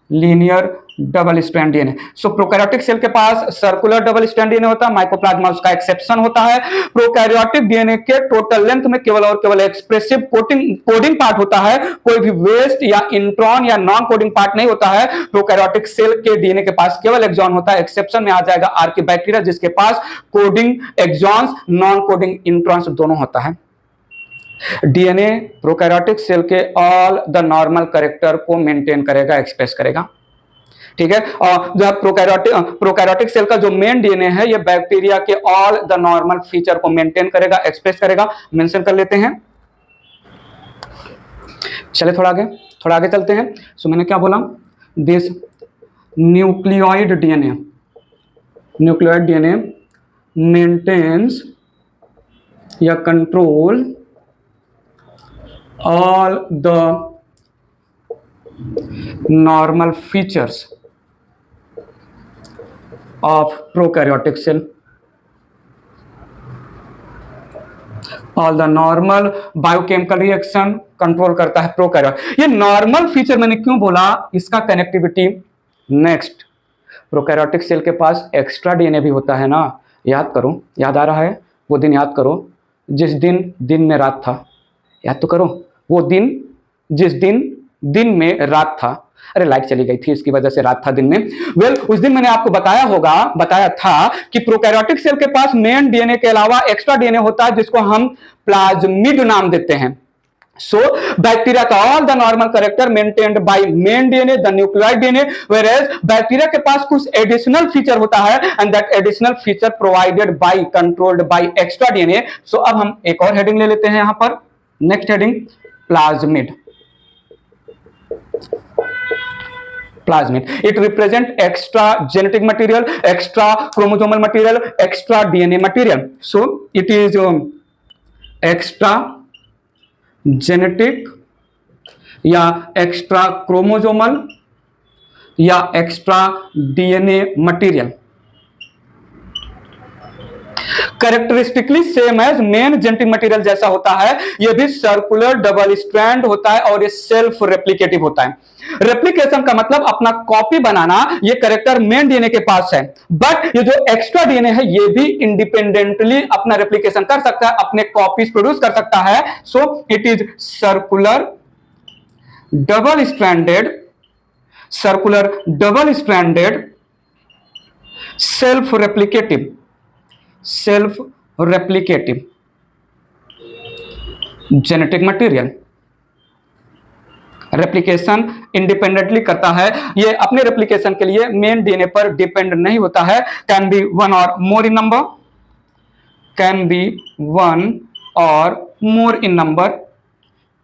linear double strand DNA. So prokaryotic cell के पास सर्कुलर डबल स्ट्रैंड डीएनए होता है, माइकोप्लाज्मा उसका एक्सेप्शन होता है। प्रोकैरियोटिक डीएनए के टोटल लेंथ में केवल और केवल एक्सप्रेसिव कोडिंग पार्ट होता है, कोई भी वेस्ट या इंट्रॉन या नॉन कोडिंग पार्ट नहीं होता है। प्रोकैरियोटिक सेल के डीएनए के पास केवल एक्सॉन होता है। एक्सेप्शन में आ जाएगा आर्की बैक्टीरिया, जिसके पास coding exons, non coding introns दोनों होता है। डीएनए प्रोकैरियोटिक सेल के ऑल द नॉर्मल कैरेक्टर को मेंटेन करेगा, एक्सप्रेस करेगा, ठीक है। और जो प्रोकैरियोटिक सेल का जो मेन डीएनए है, ये बैक्टीरिया के ऑल द नॉर्मल फीचर को मेंटेन करेगा, एक्सप्रेस करेगा। मेंशन कर लेते हैं, चले थोड़ा आगे चलते हैं। सो मैंने क्या बोला, दिस न्यूक्लियोइड डीएनए मेंटेन्स या control all the normal features of prokaryotic cell, all the normal biochemical reaction control करता है प्रोकैरियोट। ये नॉर्मल फीचर मैंने क्यों बोला, इसका कनेक्टिविटी नेक्स्ट। प्रोकैरियोटिक सेल के पास एक्स्ट्रा डीएनए भी होता है ना, याद करो, याद आ रहा है वो दिन, याद करो जिस दिन में रात था, याद तो करो वो दिन जिस दिन में रात था। अरे लाइट चली गई थी, इसकी वजह से रात था दिन में। वेल, उस दिन मैंने आपको बताया था कि प्रोकैरियोटिक सेल के पास मेन डीएनए के अलावा एक्स्ट्रा डीएनए होता है, जिसको हम प्लाज्मिड नाम देते हैं। सो बैक्टीरिया का all the normal character maintained by main DNA, the nucleoid DNA, whereas bacteria के पास कुछ एडिशनल फीचर होता है, and that additional feature provided by, controlled by extra DNA. So अब हम एक और हेडिंग ले लेते हैं यहां पर, next heading plasmid. It represent extra genetic material, extra chromosomal material, extra DNA material. So it is extra genetic या extra chromosomal या extra DNA material, characteristically same as main genetic material जैसा होता है। यह भी सर्कुलर डबल स्ट्रैंड होता है और ये सेल्फ रेप्लिकेटिव होता है। रेप्लिकेशन का मतलब अपना कॉपी बनाना, ये कैरेक्टर मेन डीएनए के पास है, बट ये जो एक्स्ट्रा डीएनए है ये भी इंडिपेंडेंटली अपना रेप्लिकेशन कर सकता है, अपने कॉपीज प्रोड्यूस कर सकता है। So it is circular double stranded self replicative genetic material. Replication independently करता है, ये अपने रेप्लिकेशन के लिए मेन डीएनए पर डिपेंड नहीं होता है। कैन बी वन और more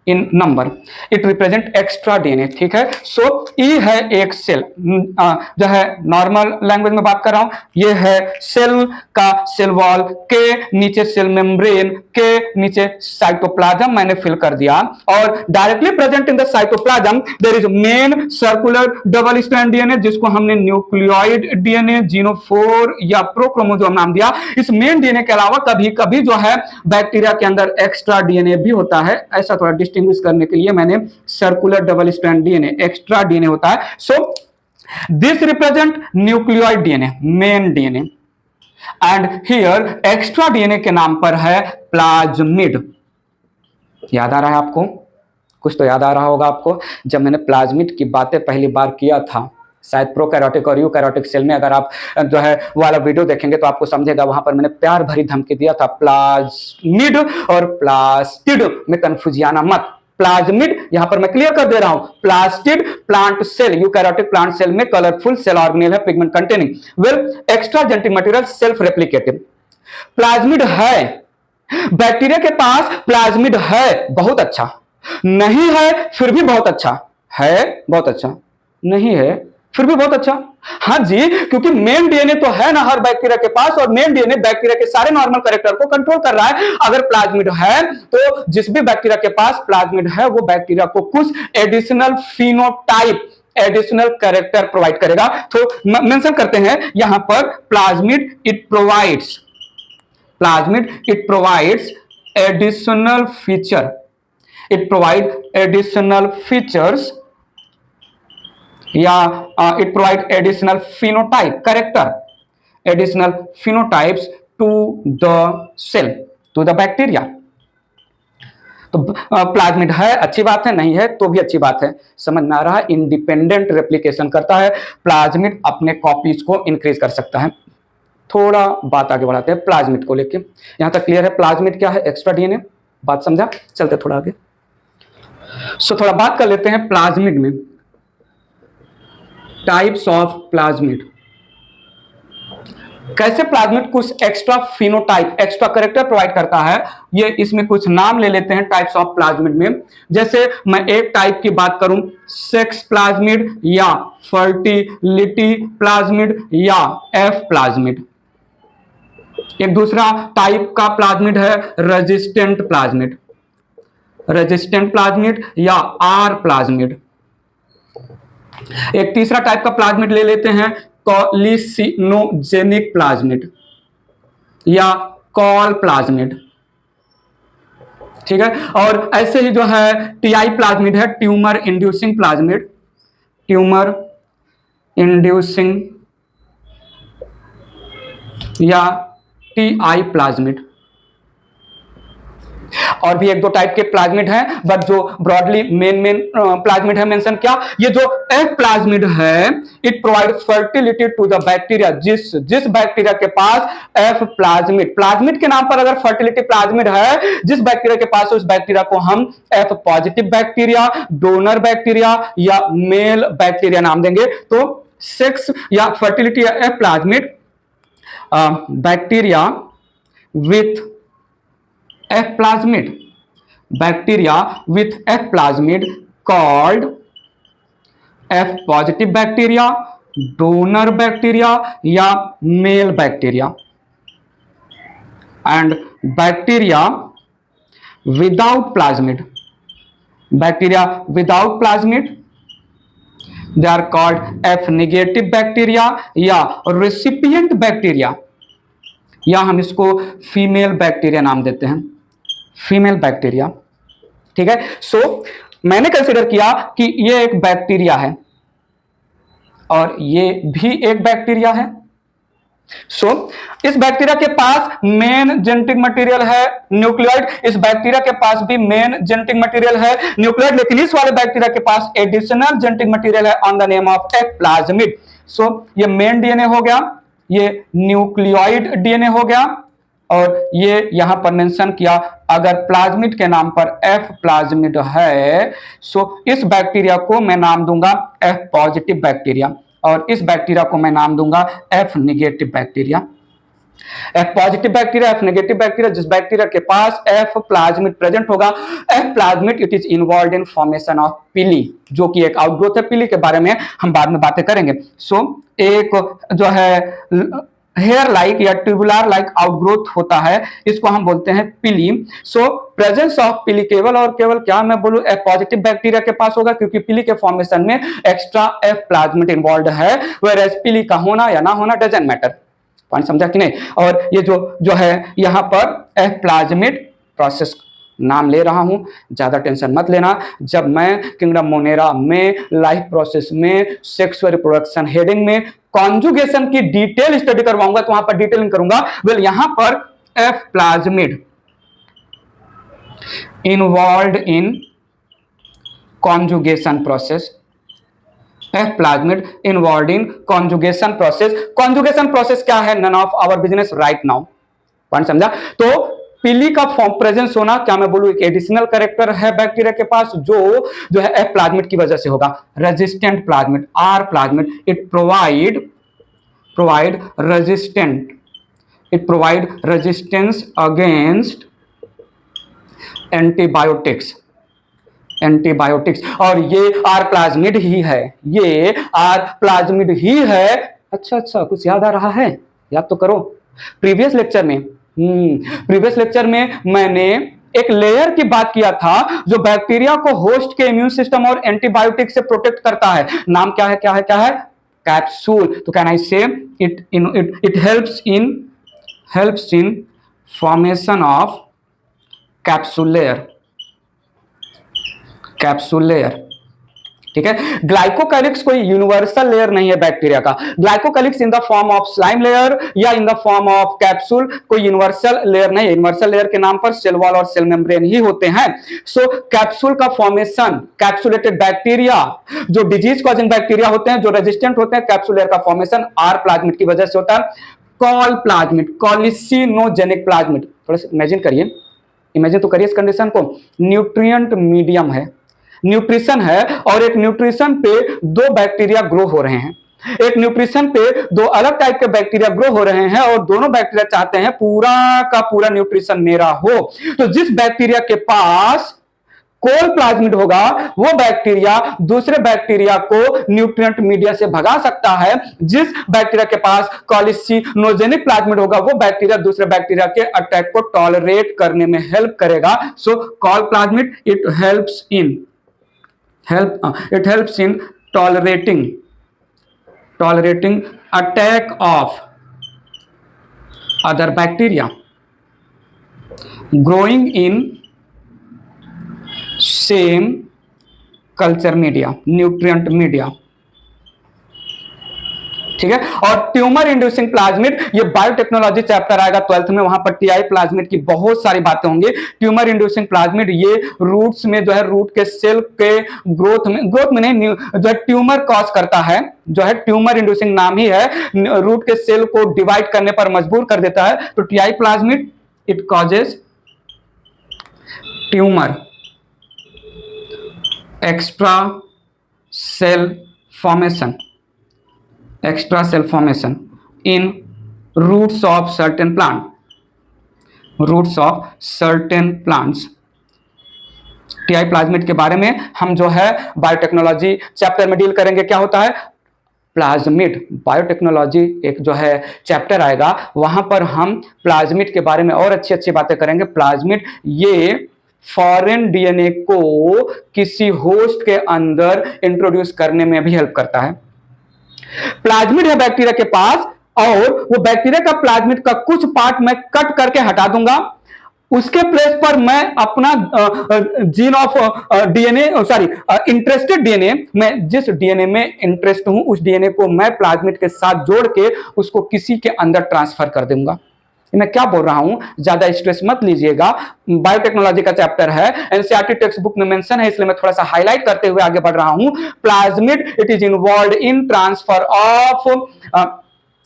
in number, it represent extra DNA, ठीक है। सो ई है एक सेल, जो है नॉर्मल लैंग्वेज में बात कर रहा हूं, ये है सेल का सेल वॉल, के नीचे सेल मेम्ब्रेन, के नीचे साइटोप्लाज्म मैंने फिल कर दिया, और directly present in the cytoplasm there is main circular double strand DNA, जिसको हमने न्यूक्लियोइड डीएनए, जीनोफोर या प्रोक्रोमोसोम नाम दिया। इस मेन डीएनए के अलावा कभी कभी जो है बैक्टीरिया के अंदर एक्स्ट्रा डीएनए भी होता है, ऐसा थोड़ा डिस्टिंग्विश करने के लिए मैंने circular double strand DNA, extra DNA होता है। So this represent nucleoid DNA, main DNA, and here extra DNA के नाम पर है प्लाज्मिड। याद आ रहा है आपको? कुछ तो याद आ रहा होगा आपको, जब मैंने प्लाज्मिड की बातें पहली बार किया था शायद प्रोकैरियोटिक और यूकैरियोटिक सेल में अगर आप जो है वाला वीडियो देखेंगे तो आपको समझेगा, वहां पर मैंने प्यार भरी धमकी दिया था, प्लाज्मिड और प्लास्टिड में कंफ्यूज आना मत। प्लाज्मिड यहां पर मैं क्लियर कर दे रहा हूं, plastid plant cell, eukaryotic plant cell में कलरफुल सेल ऑर्गेनेल है, pigment containing, well extra genetic material, self replicative. Plasmid है, बैक्टीरिया के पास प्लाज्मिड है, बहुत अच्छा, नहीं है फिर भी बहुत अच्छा, है बहुत अच्छा, नहीं है फिर भी बहुत अच्छा। हाँ जी, क्योंकि मेन डीएनए तो है ना हर बैक्टीरिया के पास, और मेन डीएनए बैक्टीरिया के सारे नॉर्मल कैरेक्टर को कंट्रोल कर रहा है। अगर प्लाज्मिड है तो जिस भी बैक्टीरिया के पास प्लाज्मिड है वो बैक्टीरिया को कुछ additional phenotype, additional character provide करेगा। तो मेंशन करते हैं यहां पर plasmid it provides, plasmid it provides additional feature, it provide additional features या it provide additional phenotype character, additional phenotypes to the cell, to the bacteria. तो plasmid है अच्छी बात है, नहीं है तो भी अच्छी बात है, समझ में आ रहा है। इंडिपेंडेंट रेप्लिकेशन करता है, प्लाज्मिड अपने कॉपीज को इंक्रीज कर सकता है। थोड़ा बात आगे बढ़ाते हैं प्लाज्मिड को लेके, यहां तक क्लियर है प्लाज्मिड क्या है, एक्स्ट्रा डीएनए, बात समझा। चलते थोड़ा आगे, सो थोड़ा बात कर लेते हैं प्लाज्मिड में, टाइप्स ऑफ प्लाज्मिड। कैसे प्लाज्मिड कुछ extra phenotype, extra character provide करता है, ये इसमें कुछ नाम ले लेते हैं टाइप्स ऑफ प्लाज्मिड में। जैसे मैं एक टाइप की बात करूं, सेक्स प्लाज्मिड या फर्टिलिटी प्लाज्मिड या एफ प्लाज्मिड। एक दूसरा टाइप का प्लाज्मिड है रेजिस्टेंट प्लाज्मिड, रेजिस्टेंट प्लाज्मिड या आर प्लाज्मिड। एक तीसरा टाइप का प्लाज्मिड ले लेते हैं कॉलिसिनोजेनिक प्लाज्मिड या कॉल प्लाज्मिड, ठीक है। और ऐसे ही जो है टीआई प्लाज्मिड है, tumour inducing plasmid, tumour inducing या टीआई प्लाज्मिड। और भी एक दो टाइप के प्लाज्मिड हैं, बट जो ब्रॉडली मेन प्लाज्मिड है मेंशन क्या, ये जो एफ प्लाज्मिड है, it provide fertility to the bacteria. जिस बैक्टीरिया के पास एफ प्लाज्मिड, प्लाज्मिड के नाम पर अगर फर्टिलिटी प्लाज्मिड है, जिस बैक्टीरिया के पास, उस बैक्टीरिया को हम F positive bacteria, donor bacteria या मेल बैक्टीरिया नाम देंगे। तो सेक्स या फर्टिलिटी या F plasmid bacteria with F plasmid, bacteria with F plasmid called F positive bacteria, donor bacteria या male bacteria, and bacteria without plasmid, bacteria without plasmid they are called F negative bacteria या recipient bacteria, या हम इसको female bacteria नाम देते हैं, female bacteria, ठीक है। सो मैंने कंसीडर किया कि ये एक बैक्टीरिया है और ये भी एक बैक्टीरिया है। सो इस बैक्टीरिया के पास मेन जेनेटिक मटेरियल है न्यूक्लियोइड, इस बैक्टीरिया के पास भी मेन जेनेटिक मटेरियल है न्यूक्लियोइड, लेकिन इस वाले बैक्टीरिया के पास एडिशनल जेनेटिक मटेरियल है on the name of F plasmid. So ये मेन डीएनए हो गया, ये न्यूक्लियोइड डीएनए हो गया, और ये यहां पर मेंशन किया अगर प्लाज्मिड के नाम पर एफ प्लाज्मिड है, सो इस बैक्टीरिया को मैं नाम दूंगा एफ पॉजिटिव बैक्टीरिया, और इस बैक्टीरिया को मैं नाम दूंगा F negative bacteria. F positive bacteria, F negative bacteria, जिस बैक्टीरिया के पास एफ प्लाज्मिड प्रेजेंट होगा, F plasmid it is involve in formation of पिली, जो कि एक आउटग्रोथ है, पिली के बारे में हम बाद में बातें करेंगे। सो एक जो है हेयर लाइक या ट्यूबुलर लाइक आउटग्रोथ होता है, इसको हम बोलते हैं पिली। सो प्रेजेंस ऑफ पिली केवल और केवल क्या मैं बोलूं एफ पॉजिटिव बैक्टीरिया के पास होगा, क्योंकि पिली के फॉर्मेशन में एक्स्ट्रा एफ प्लाज्मिड इन्वॉल्व है, वेयरएज पिली का होना या ना होना डजंट मैटर। पॉइंट समझा कि नहीं। और ये जो है यहाँ पर एफ प्लाज्मिड प्रोसेस नाम ले रहा हूं, ज्यादा टेंशन मत लेना। जब मैं किंगडम मोनेरा में लाइफ प्रोसेस में सेक्सुअल रिप्रोडक्शन हेडिंग में कॉन्जुगेशन की डिटेल स्टडी करवाऊंगा तो वहां पर डिटेलिंग करूंगा। वेल यहां पर F plasmid involve in conjugation process, F plasmid involved in conjugation process. Conjugation process क्या है? None of our business right now. Point समझा? तो पीली का फॉर्म प्रेजेंस होना, क्या मैं बोलूं, एक एडिशनल कैरेक्टर है बैक्टीरिया के पास जो है एफ प्लाज्मिड की वजह से होगा। Resistant plasmid, R plasmid, it provide resistance against antibiotics. और ये आर प्लाज्मिड ही है, अच्छा कुछ याद आ रहा है? याद तो करो। प्रीवियस लेक्चर में मैंने एक लेयर की बात किया था जो बैक्टीरिया को होस्ट के इम्यून सिस्टम और एंटीबायोटिक से प्रोटेक्ट करता है। नाम क्या है? कैप्सूल। तो कैन आई से it helps in formation of capsule layer. ठीक है। ग्लाइकोकैलिक्स कोई यूनिवर्सल लेयर नहीं है बैक्टीरिया का। Glycocalyx in the form of slime layer या in the form of capsule कोई यूनिवर्सल लेयर नहीं है। यूनिवर्सल लेयर के नाम पर सेल वॉल और सेल मेम्ब्रेन ही होते हैं। सो कैप्सूल का फॉर्मेशन, कैप्सुलेटेड बैक्टीरिया जो डिजीज कॉजिंग बैक्टीरिया होते हैं, जो रेजिस्टेंट होते हैं, कैप्सूल लेयर का फॉर्मेशन आर प्लाज्मिड की वजह से होता है। Col plasmid, colicinogenic plasmid. थोड़ा सा इमेजिन तो करिए इस कंडीशन को। न्यूट्रिएंट मीडियम है, न्यूट्रिशन है, और एक न्यूट्रिशन पे दो बैक्टीरिया ग्रो हो रहे हैं। एक न्यूट्रिशन पे दो अलग टाइप के बैक्टीरिया ग्रो हो रहे हैं और दोनों बैक्टीरिया चाहते हैं पूरा का पूरा न्यूट्रिशन मेरा हो। तो जिस बैक्टीरिया के पास कोल प्लाज्मिड होगा वो बैक्टीरिया दूसरे बैक्टीरिया को न्यूट्रिएंट मीडिया से भगा सकता है। जिस बैक्टीरिया के पास कॉलिसिनोजेनिक प्लाज्मिड होगा वो बैक्टीरिया दूसरे बैक्टीरिया के अटैक को टॉलरेट करने में हेल्प करेगा। So col plasmid it helps in tolerating attack of other bacteria growing in same culture media, nutrient media। ठीक है। और ट्यूमर इंड्यूसिंग प्लाज्मिड, ये बायोटेक्नोलॉजी चैप्टर आएगा 12th में, वहां पर टीआई प्लाज्मिड की बहुत सारी बातें होंगी। ट्यूमर इंड्यूसिंग प्लाज्मिड ये रूट्स में जो है, रूट के सेल के ग्रोथ में नहीं, जो है ट्यूमर कॉज करता है, जो है ट्यूमर इंड्यूसिंग नाम ही है, रूट के सेल को डिवाइड करने पर मजबूर कर देता है। तो TI plasmid it causes tumour, extra cell formation in roots of certain plants। TI plasmid के बारे में हम जो है बायोटेक्नोलॉजी चैप्टर में डील करेंगे। क्या होता है प्लाज्मिड? बायोटेक्नोलॉजी एक जो है चैप्टर आएगा, वहां पर हम प्लाज्मिड के बारे में और अच्छी बातें करेंगे। प्लाज्मिड ये फॉरेन डीएनए को किसी होस्ट के अंदर इंट्रोड्यूस करने में भी हेल्प करता है। प्लाज्मिड है बैक्टीरिया के पास, और वो बैक्टीरिया का प्लाज्मिड का कुछ पार्ट मैं कट करके हटा दूंगा। उसके प्लेस पर मैं अपना जीन ऑफ इंटरेस्टेड डीएनए, मैं जिस डीएनए में इंटरेस्ट हूं उस डीएनए को मैं प्लाज्मिड के साथ जोड़ के उसको किसी के अंदर ट्रांसफर कर दूंगा। मैं क्या बोल रहा हूं, ज्यादा स्ट्रेस मत लीजिएगा, बायोटेक्नोलॉजी का चैप्टर है, एनसीईआरटी टेक्स्ट बुक में मेंशन है, इसलिए मैं थोड़ा सा हाईलाइट करते हुए आगे बढ़ रहा हूं। Plasmid it is involved in transfer of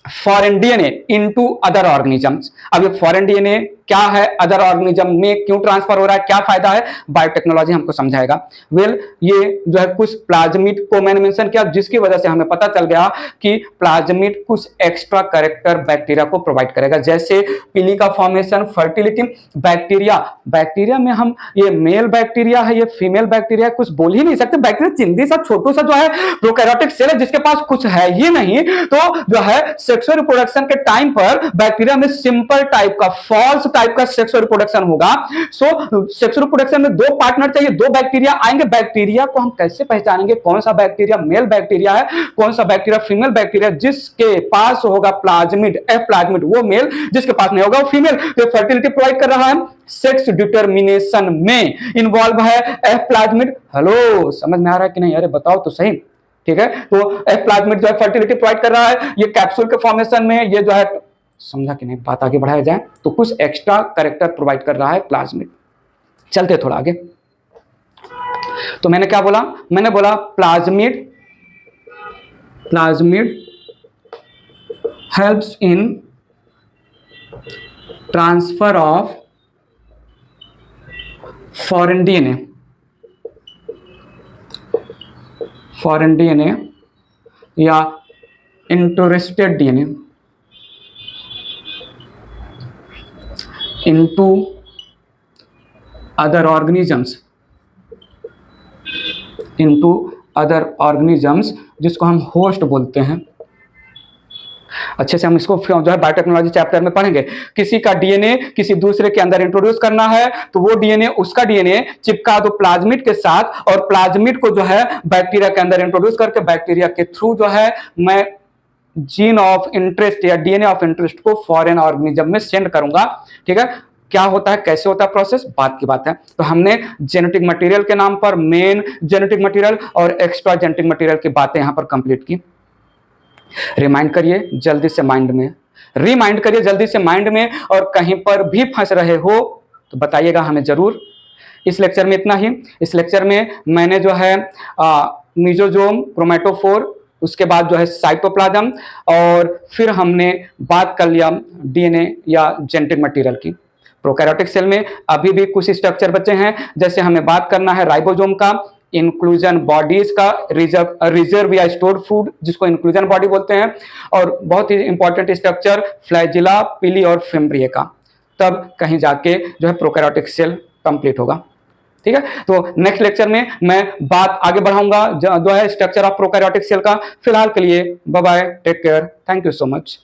foreign DNA into other organisms. अब ये फॉरेन डीएनए क्या है, अदर ऑर्गेनिज्म में क्यों ट्रांसफर हो रहा है, क्या फायदा है, बायोटेक्नोलॉजी हमको समझाएगा। ये जो है कुछ प्लाज्मिड को मैंने मेंशन किया जिसकी वजह से हमें पता चल गया कि प्लाज्मिड कुछ एक्स्ट्रा कैरेक्टर बैक्टीरिया को प्रोवाइड करेगा, जैसे पीली का फॉर्मेशन, फर्टिलिटी। बैक्टीरिया में हम ये मेल बैक्टीरिया है, ये फीमेल बैक्टीरिया है, कुछ बोल ही नहीं सकते। बैक्टीरिया चिंदी सा छोटू सा जो है प्रोकैरियोटिक सेल है जिसके पास कुछ है ही नहीं। तो जो है सेक्सुअल रिप्रोडक्शन के टाइम पर बैक्टीरिया में सिंपल टाइप का, फॉल्स टाइप का सेक्सुअल रिप्रोडक्शन होगा। सो सेक्सुअल रिप्रोडक्शन में दो पार्टनर चाहिए, दो बैक्टीरिया आएंगे। बैक्टीरिया को हम कैसे पहचानेंगे कौन सा बैक्टीरिया मेल बैक्टीरिया है, कौन सा बैक्टीरिया फीमेल बैक्टीरिया? जिसके पास होगा प्लाज्मिड, एफ प्लाज्मिड, वो मेल, जिसके पास नहीं होगा वो फीमेल। तो फर्टिलिटी प्रोवाइड कर रहा है, सेक्स डिटर्मिनेशन में इन्वॉल्व है एफ प्लाज्मिड। हेलो, समझ में आ रहा है कि नहीं? अरे बताओ तो सही। ठीक है, तो एफ प्लाज्मिड जो है फर्टिलिटी प्रोवाइड कर रहा है, ये कैप्सूल के फॉर्मेशन में, ये जो है, समझा कि नहीं? बात आगे बढ़ाया जाए तो कुछ एक्स्ट्रा कैरेक्टर प्रोवाइड कर रहा है प्लाज्मिड। चलते थोड़ा आगे। तो मैंने क्या बोला? मैंने बोला plasmid plasmid helps in transfer of foreign DNA या interested DNA into other organisms जिसको हम होस्ट बोलते हैं। अच्छे से हम इसको जो है बायोटेक्नोलॉजी चैप्टर में पढ़ेंगे। किसी का डीएनए किसी दूसरे के अंदर इंट्रोड्यूस करना है तो वो डीएनए उसका डीएनए चिपका दो प्लाज्मिड के साथ, और प्लाज्मिड को जो है बैक्टीरिया के अंदर इंट्रोड्यूस करके बैक्टीरिया के थ्रू जो है मैं जीन ऑफ इंटरेस्ट या डीएनए ऑफ इंटरेस्ट को फॉरेन ऑर्गेनिज्म में सेंड करूंगा। ठीक है, क्या होता है, कैसे होता है प्रोसेस, बात की बात है। तो हमने जेनेटिक मटेरियल के नाम पर मेन जेनेटिक मटेरियल और एक्स्ट्रा जेनेटिक मटेरियल की बातें यहां पर कंप्लीट की। रिमाइंड करिए जल्दी से माइंड में, रिमाइंड करिए जल्दी से माइंड में, और कहीं पर भी फंस रहे हो तो बताइएगा हमें जरूर। इस लेक्चर में इतना ही। इस लेक्चर में मैंने जो है मीजोजोम, क्रोमेटोफोर, उसके बाद जो है साइटोप्लाज्म, और फिर हमने बात कर लिया डीएनए या जेनेटिक मटेरियल की। प्रोकैरियोटिक सेल में अभी भी कुछ स्ट्रक्चर बचे हैं, जैसे हमें बात करना है राइबोसोम का, इंक्लूजन बॉडीज का, रिजर्व या स्टोर्ड फूड जिसको इंक्लूजन बॉडी बोलते हैं, और बहुत ही इंपॉर्टेंट स्ट्रक्चर फ्लैजिला, पिली और फिम्ब्रिए का। तब कहीं जाके जो है प्रोकैरियोटिक सेल कंप्लीट होगा। ठीक है, तो नेक्स्ट लेक्चर में मैं बात आगे बढ़ाऊंगा जो है स्ट्रक्चर ऑफ प्रोकैरियोटिक सेल का। फिलहाल के लिए bye bye, take care, thank you so much.